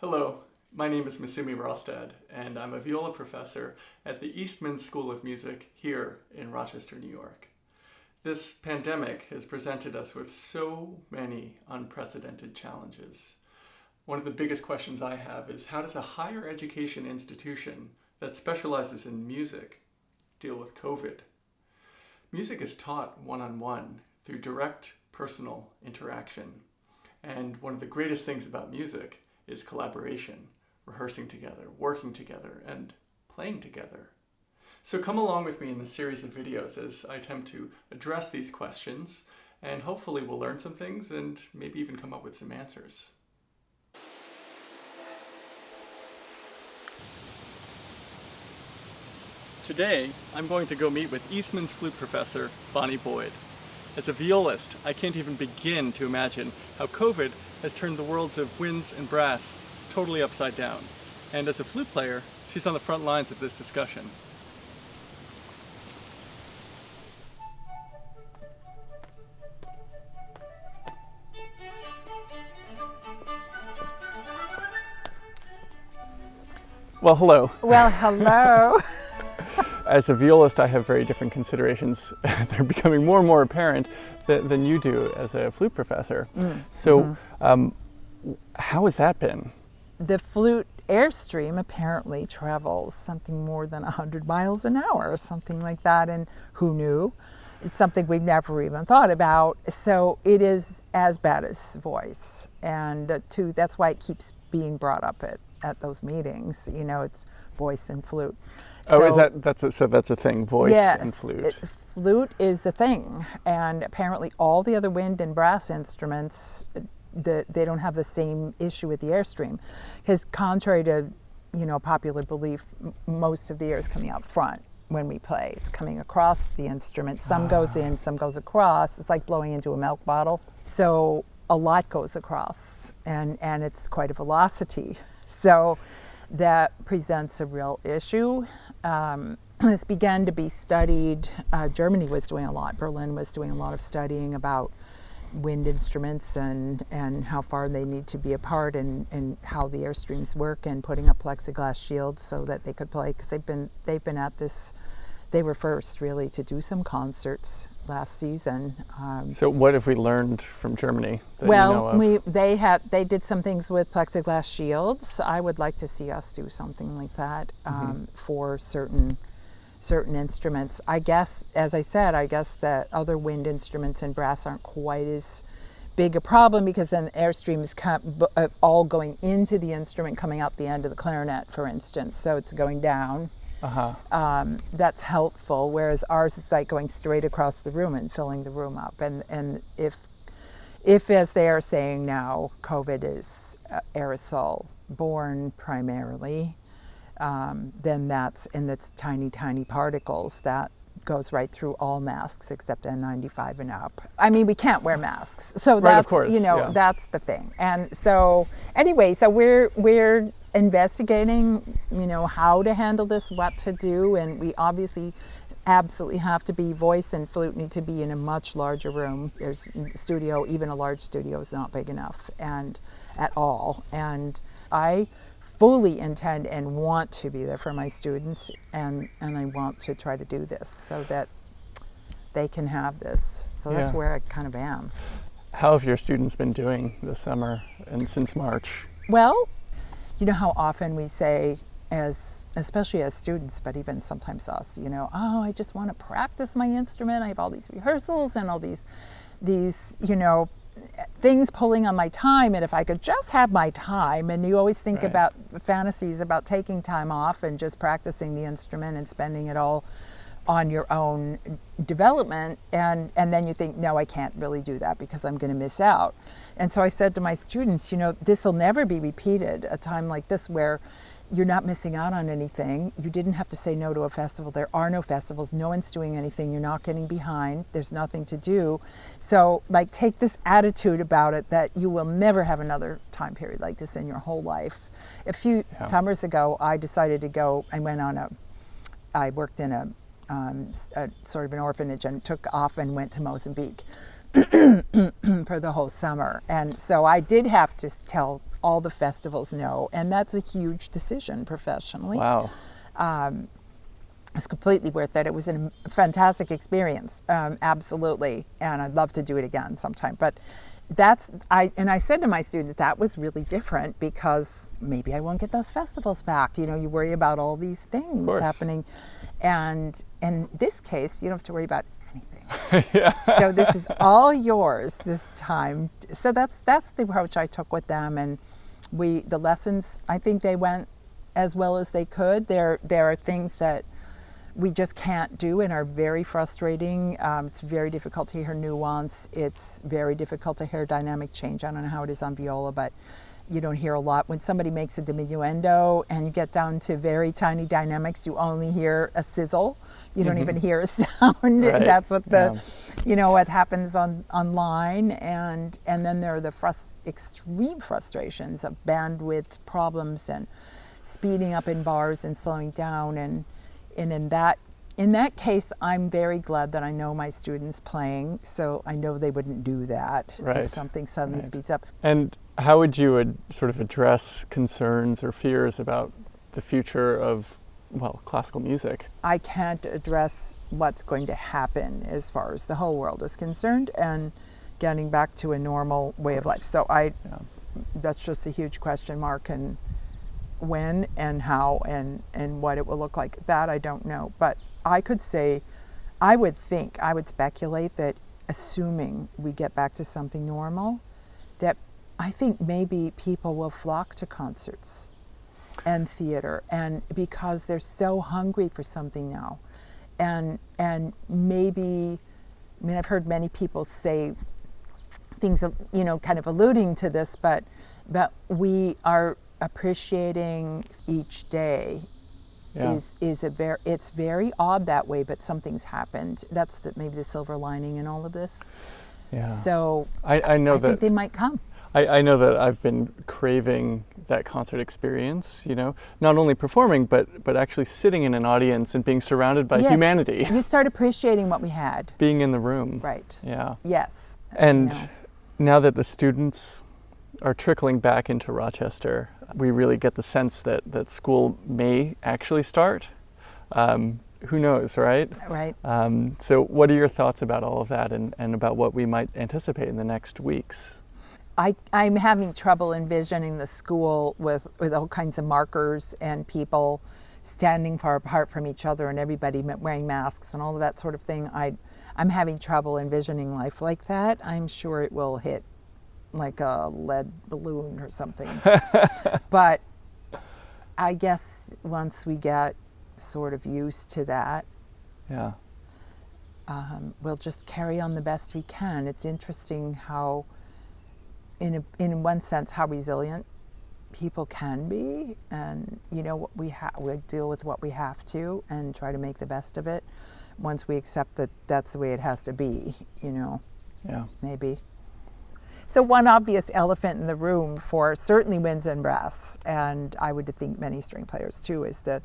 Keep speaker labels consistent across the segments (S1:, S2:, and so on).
S1: Hello, my name is Masumi Rostad, and I'm a viola professor at the Eastman School of Music here in Rochester, New York. This pandemic has presented us with so many unprecedented challenges. One of the biggest questions I have is, how does a higher education institution that specializes in music deal with COVID? Music is taught one-on-one through direct personal interaction. And one of the greatest things about music is collaboration, rehearsing together, working together, and playing together. So come along with me in this series of videos as I attempt to address these questions, and hopefully we'll learn some things and maybe even come up with some answers. Today, I'm going to go meet with Eastman's flute professor, Bonita Boyd. As a violist, I can't even begin to imagine how COVID has turned the worlds of winds and brass totally upside down. And as a flute player, she's on the front lines of this discussion. Well, hello.
S2: Well, hello.
S1: As a violist, I have very different considerations. They're becoming more and more apparent than you do as a flute professor. How has that been?
S2: The flute airstream apparently travels something more than 100 miles an hour or something like that, and who knew? It's something we've never even thought about. So it is as bad as voice, and that's why it keeps being brought up at those meetings. You know, it's voice and flute.
S1: So, that's a thing, voice and flute.
S2: Flute is a thing, and apparently all the other wind and brass instruments, they don't have the same issue with the airstream, because contrary to popular belief, most of the air is coming out front when we play. It's coming across the instrument. Some goes in, some goes across. It's like blowing into a milk bottle. So a lot goes across, and it's quite a velocity. So that presents a real issue. This began to be studied. Germany was doing a lot. Berlin was doing a lot of studying about wind instruments and how far they need to be apart and how the airstreams work, and putting up plexiglass shields so that they could play, because they've been at this. They were first really to do some concerts last season.
S1: So what have we learned from Germany that
S2: well,
S1: you know of?
S2: They did some things with plexiglass shields. I would like to see us do something like that for certain instruments. I guess, as I said, that other wind instruments and brass aren't quite as big a problem, because then airstream is all going into the instrument, coming out the end of the clarinet, for instance. So it's going down. That's helpful, whereas ours is like going straight across the room and filling the room up. And if as they are saying now, COVID is aerosol borne primarily, then that's tiny particles that goes right through all masks except N95 and up. I mean, we can't wear masks, so that's,
S1: of course,
S2: that's the thing. And so anyway, so we're investigating, how to handle this, what to do, and we obviously absolutely have to be, voice and flute need to be in a much larger room. There's studio, even a large studio is not big enough and at all. And I fully intend and want to be there for my students, and I want to try to do this so that they can have this. So that's where I kind of am.
S1: How have your students been doing this summer and since March?
S2: Well, you know how often we say, especially as students, but even sometimes us, oh, I just want to practice my instrument. I have all these rehearsals and all these things pulling on my time, and if I could just have my time. And you always think about fantasies about taking time off and just practicing the instrument and spending it all on your own development, and then you think, no, I can't really do that because I'm going to miss out. And so I said to my students, this will never be repeated, a time like this where you're not missing out on anything. You didn't have to say no to a festival. There are no festivals. No one's doing anything. You're not getting behind. There's nothing to do. So take this attitude about it, that you will never have another time period like this in your whole life. A few summers ago, I decided to go. I worked in a sort of an orphanage, and took off and went to Mozambique for the whole summer. And so I did have to tell all the festivals no. And that's a huge decision professionally.
S1: Wow.
S2: It's completely worth it. It was a fantastic experience, absolutely, and I'd love to do it again sometime. But I said to my students that was really different because maybe I won't get those festivals back. You know, you worry about all these things happening, and in this case, you don't have to worry about anything.
S1: Yeah.
S2: So this is all yours this time. So that's the approach I took with them, and the lessons, I think they went as well as they could. There are things that we just can't do and are very frustrating. It's very difficult to hear nuance. It's very difficult to hear dynamic change. I don't know how it is on viola, but you don't hear a lot. When somebody makes a diminuendo and you get down to very tiny dynamics, you only hear a sizzle. You don't even hear a sound.
S1: Right.
S2: That's what what happens online. And then there are the extreme frustrations of bandwidth problems and speeding up in bars and slowing down. And in that case, I'm very glad that I know my students playing, so I know they wouldn't do that if something suddenly speeds up.
S1: And how would you sort of address concerns or fears about the future of, classical music?
S2: I can't address what's going to happen as far as the whole world is concerned and getting back to a normal way of life. So that's just a huge question mark, and when and how and what it will look like, that I don't know. But I could say, I would speculate that assuming we get back to something normal, that I think maybe people will flock to concerts and theater, and because they're so hungry for something now. And maybe, I've heard many people say things, kind of alluding to this, but we are appreciating each day. It's very odd that way, but something's happened. That's maybe the silver lining in all of this.
S1: Yeah.
S2: So
S1: I know
S2: I
S1: that
S2: think they might come.
S1: I know that I've been craving that concert experience, not only performing, but actually sitting in an audience and being surrounded by humanity.
S2: You start appreciating what we had.
S1: Being in the room.
S2: Right.
S1: Yeah.
S2: Yes.
S1: And now that the students are trickling back into Rochester, we really get the sense that school may actually start. Who knows, right?
S2: Right.
S1: So what are your thoughts about all of that and about what we might anticipate in the next weeks?
S2: I'm having trouble envisioning the school with all kinds of markers and people standing far apart from each other and everybody wearing masks and all of that sort of thing. I'm having trouble envisioning life like that. I'm sure it will hit like a lead balloon or something. But I guess once we get sort of used to that, we'll just carry on the best we can. It's interesting how, in one sense, how resilient people can be, and we deal with what we have to and try to make the best of it once we accept that that's the way it has to be, maybe. So one obvious elephant in the room for certainly winds and brass, and I would think many string players too, is the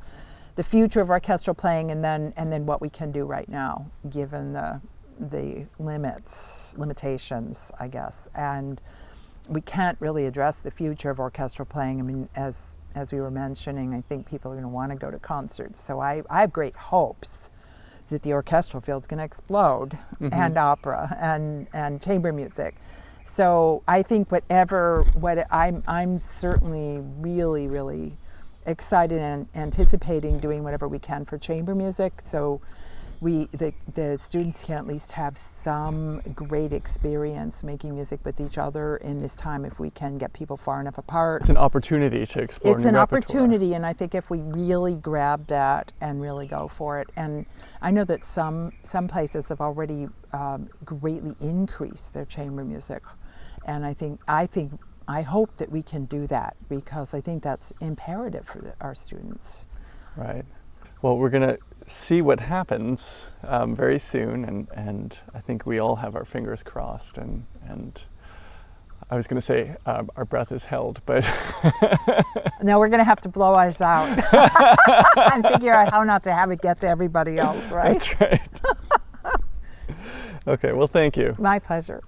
S2: future of orchestral playing, and then what we can do right now, given the limitations, I guess. And we can't really address the future of orchestral playing. I mean, as we were mentioning, I think people are going to want to go to concerts. So I have great hopes that the orchestral field's going to explode, and opera and chamber music. So I think I'm certainly really, really excited and anticipating doing whatever we can for chamber music. So the students can at least have some great experience making music with each other in this time, if we can get people far enough apart.
S1: It's an opportunity to explore
S2: It's
S1: new
S2: an
S1: repertoire.
S2: opportunity, and I think if we really grab that and really go for it, and I know that some places have already greatly increased their chamber music, and I hope that we can do that, because I think that's imperative for our students.
S1: Right. Well, we're going to see what happens very soon, and I think we all have our fingers crossed, and I was going to say our breath is held, but
S2: no, we're going to have to blow ours out and figure out how not to have it get to everybody else, right?
S1: That's right. Okay, well, thank you.
S2: My pleasure.